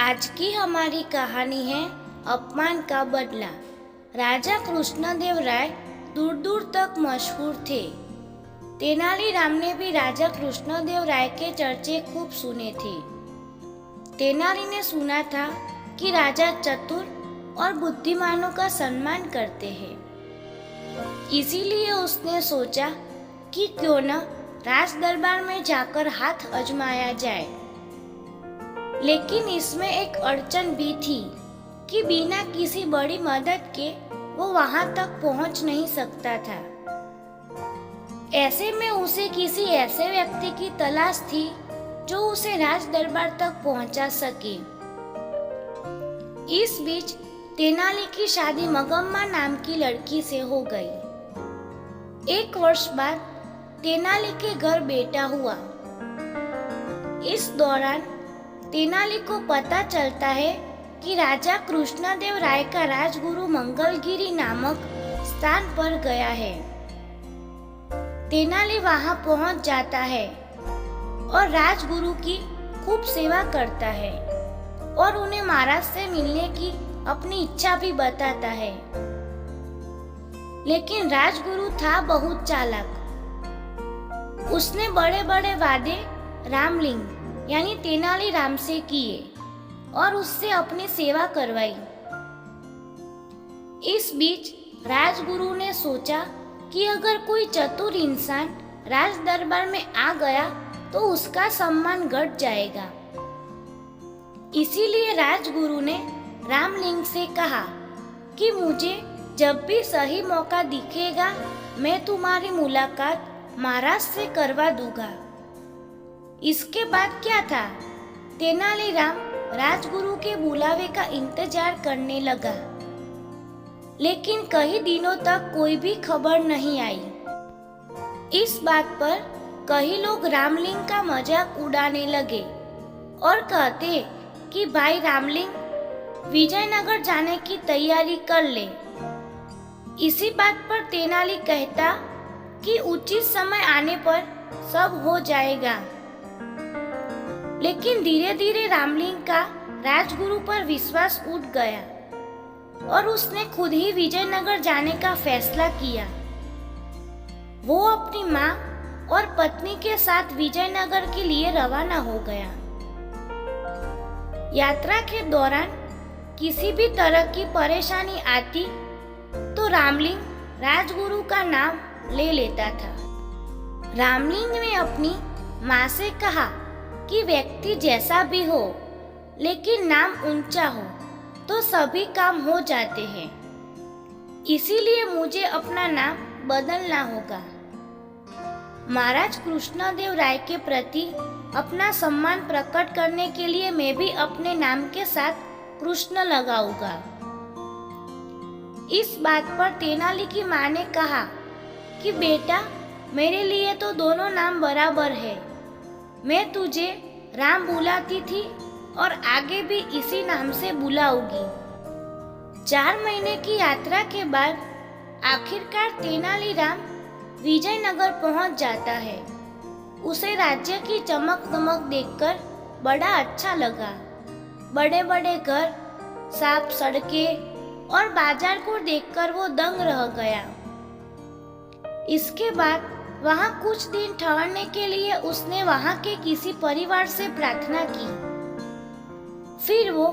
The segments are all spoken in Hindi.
आज की हमारी कहानी है अपमान का बदला। राजा कृष्णदेव राय दूर दूर तक मशहूर थे। तेनालीराम ने भी राजा कृष्णदेव राय के चर्चे खूब सुने थे। तेनाली ने सुना था कि राजा चतुर और बुद्धिमानों का सम्मान करते हैं। इसीलिए उसने सोचा कि क्यों न राज दरबार में जाकर हाथ आजमाया जाए। लेकिन इसमें एक अड़चन भी थी कि बिना किसी बड़ी मदद के वो वहां तक पहुंच नहीं सकता था। ऐसे में उसे किसी ऐसे व्यक्ति की तलाश थी जो उसे राज दरबार तक पहुंचा सके। इस बीच तेनाली की शादी मगम्मा नाम की लड़की से हो गई। 1 वर्ष बाद तेनाली के घर बेटा हुआ। इस दौरान तेनाली को पता चलता है कि राजा कृष्णदेव राय का राजगुरु मंगलगिरी नामक स्थान पर गया है। तेनाली वहां पहुंच जाता है और राजगुरु की खूब सेवा करता है और उन्हें महाराज से मिलने की अपनी इच्छा भी बताता है। लेकिन राजगुरु था बहुत चालाक। उसने बड़े बड़े वादे रामलिंग यानी तेनालीराम से किए और उससे अपनी सेवा करवाई। इस बीच राजगुरु ने सोचा कि अगर कोई चतुर इंसान राज दरबार में आ गया तो उसका सम्मान घट जाएगा। इसीलिए राजगुरु ने रामलिंग से कहा कि मुझे जब भी सही मौका दिखेगा मैं तुम्हारी मुलाकात महाराज से करवा दूंगा। इसके बाद क्या था, तेनालीराम राजगुरु के बुलावे का इंतजार करने लगा। लेकिन कई दिनों तक कोई भी खबर नहीं आई। इस बात पर कई लोग रामलिंग का मजाक उड़ाने लगे और कहते कि भाई रामलिंग विजयनगर जाने की तैयारी कर ले। इसी बात पर तेनाली कहता कि उचित समय आने पर सब हो जाएगा। लेकिन धीरे धीरे रामलिंग का राजगुरु पर विश्वास उठ गया और उसने खुद ही विजयनगर जाने का फैसला किया। वो अपनी माँ और पत्नी के साथ विजयनगर के लिए रवाना हो गया। यात्रा के दौरान किसी भी तरह की परेशानी आती तो रामलिंग राजगुरु का नाम ले लेता था। रामलिंग ने अपनी माँ से कहा कि व्यक्ति जैसा भी हो लेकिन नाम ऊंचा हो तो सभी काम हो जाते हैं। इसीलिए मुझे अपना नाम बदलना होगा। महाराज कृष्णदेव राय के प्रति अपना सम्मान प्रकट करने के लिए मैं भी अपने नाम के साथ कृष्ण लगाऊंगा। इस बात पर तेनाली की माँ ने कहा कि बेटा मेरे लिए तो दोनों नाम बराबर है। मैं तुझे राम बुलाती थी और आगे भी इसी नाम से बुलाऊंगी। 4 महीने की यात्रा के बाद आखिरकार तेनालीराम विजयनगर पहुंच जाता है। उसे राज्य की चमक दमक देखकर बड़ा अच्छा लगा। बड़े बड़े घर, साफ सड़कें और बाजार को देखकर वो दंग रह गया। इसके बाद वहां कुछ दिन ठहरने के लिए उसने वहां के किसी परिवार से प्रार्थना की। फिर वो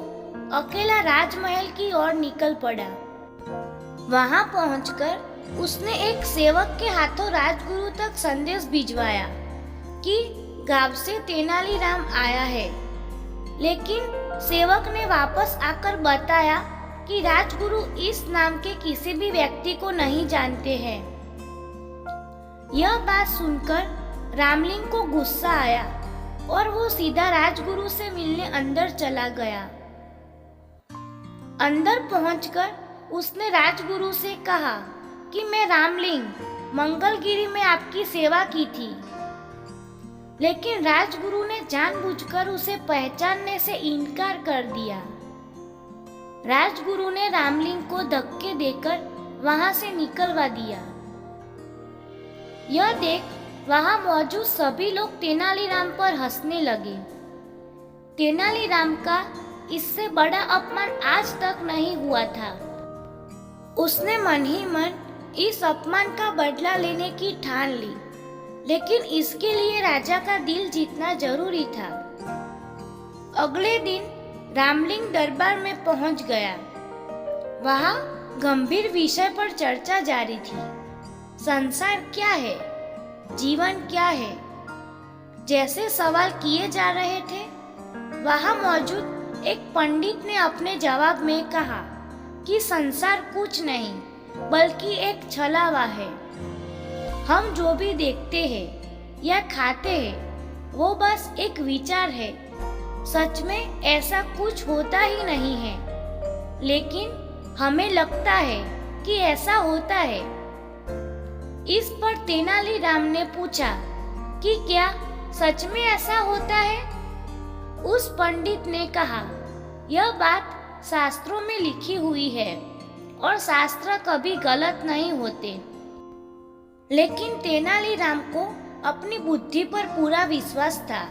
अकेला राजमहल की ओर निकल पड़ा। वहां पहुंचकर उसने एक सेवक के हाथों राजगुरु तक संदेश भिजवाया कि गांव से तेनालीराम आया है। लेकिन सेवक ने वापस आकर बताया कि राजगुरु इस नाम के किसी भी व्यक्ति को नहीं जानते हैं। यह बात सुनकर रामलिंग को गुस्सा आया और वो सीधा राजगुरु से मिलने अंदर चला गया। अंदर पहुंचकर उसने राजगुरु से कहा कि मैं रामलिंग मंगलगिरी में आपकी सेवा की थी। लेकिन राजगुरु ने जानबूझकर उसे पहचानने से इनकार कर दिया। राजगुरु ने रामलिंग को धक्के देकर वहां से निकलवा दिया। यह देख वहां मौजूद सभी लोग तेनालीराम पर हंसने लगे। तेनालीराम का इससे बड़ा अपमान आज तक नहीं हुआ था। उसने मन ही मन इस अपमान का बदला लेने की ठान ली, लेकिन इसके लिए राजा का दिल जीतना जरूरी था। अगले दिन रामलिंग दरबार में पहुंच गया। वहां गंभीर विषय पर चर्चा जारी थी। संसार क्या है, जीवन क्या है, जैसे सवाल किए जा रहे थे। वहां मौजूद एक पंडित ने अपने जवाब में कहा कि संसार कुछ नहीं बल्कि एक छलावा है। हम जो भी देखते हैं या खाते हैं वो बस एक विचार है। सच में ऐसा कुछ होता ही नहीं है, लेकिन हमें लगता है कि ऐसा होता है। इस पर तेनालीराम ने पूछा कि क्या सच में ऐसा होता है? उस पंडित ने कहा, यह बात शास्त्रों में लिखी हुई है और शास्त्र कभी गलत नहीं होते। लेकिन तेनालीराम को अपनी बुद्धि पर पूरा विश्वास था,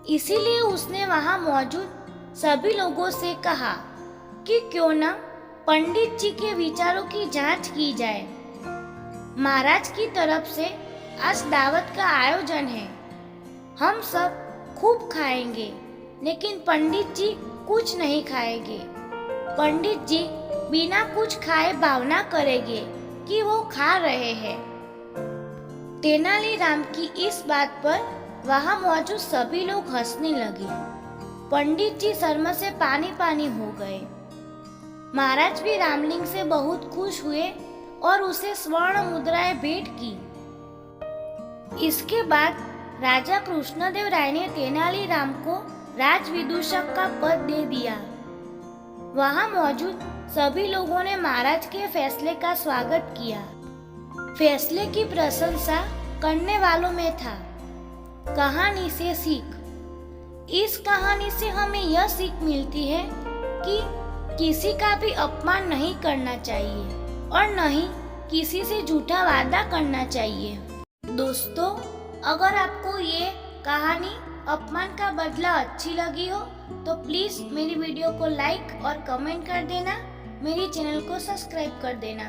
इसीलिए उसने वहां मौजूद सभी लोगों से कहा कि क्यों न पंडित जी के विचारों की जांच की जाए। महाराज की तरफ से आज दावत का आयोजन है। हम सब खूब खाएंगे, लेकिन पंडित जी कुछ नहीं खाएंगे। पंडित जी बिना कुछ खाए भावना करेंगे कि वो खा रहे हैं। तेनालीराम की इस बात पर वहां मौजूद सभी लोग हंसने लगे। पंडित जी शर्म से पानी पानी हो गए। महाराज भी रामलिंग से बहुत खुश हुए और उसे स्वर्ण मुद्राएं भेंट की। इसके बाद राजा कृष्णदेव राय ने तेनालीराम को राजविदूषक का पद दे दिया। वहां मौजूद सभी लोगों ने महाराज के फैसले का स्वागत किया। फैसले की प्रशंसा करने वालों में था। कहानी से सीख। इस कहानी से हमें यह सीख मिलती है कि किसी का भी अपमान नहीं करना चाहिए और न ही किसी से झूठा वादा करना चाहिए। दोस्तों, अगर आपको ये कहानी अपमान का बदला अच्छी लगी हो तो प्लीज मेरी वीडियो को लाइक और कमेंट कर देना। मेरी चैनल को सब्सक्राइब कर देना।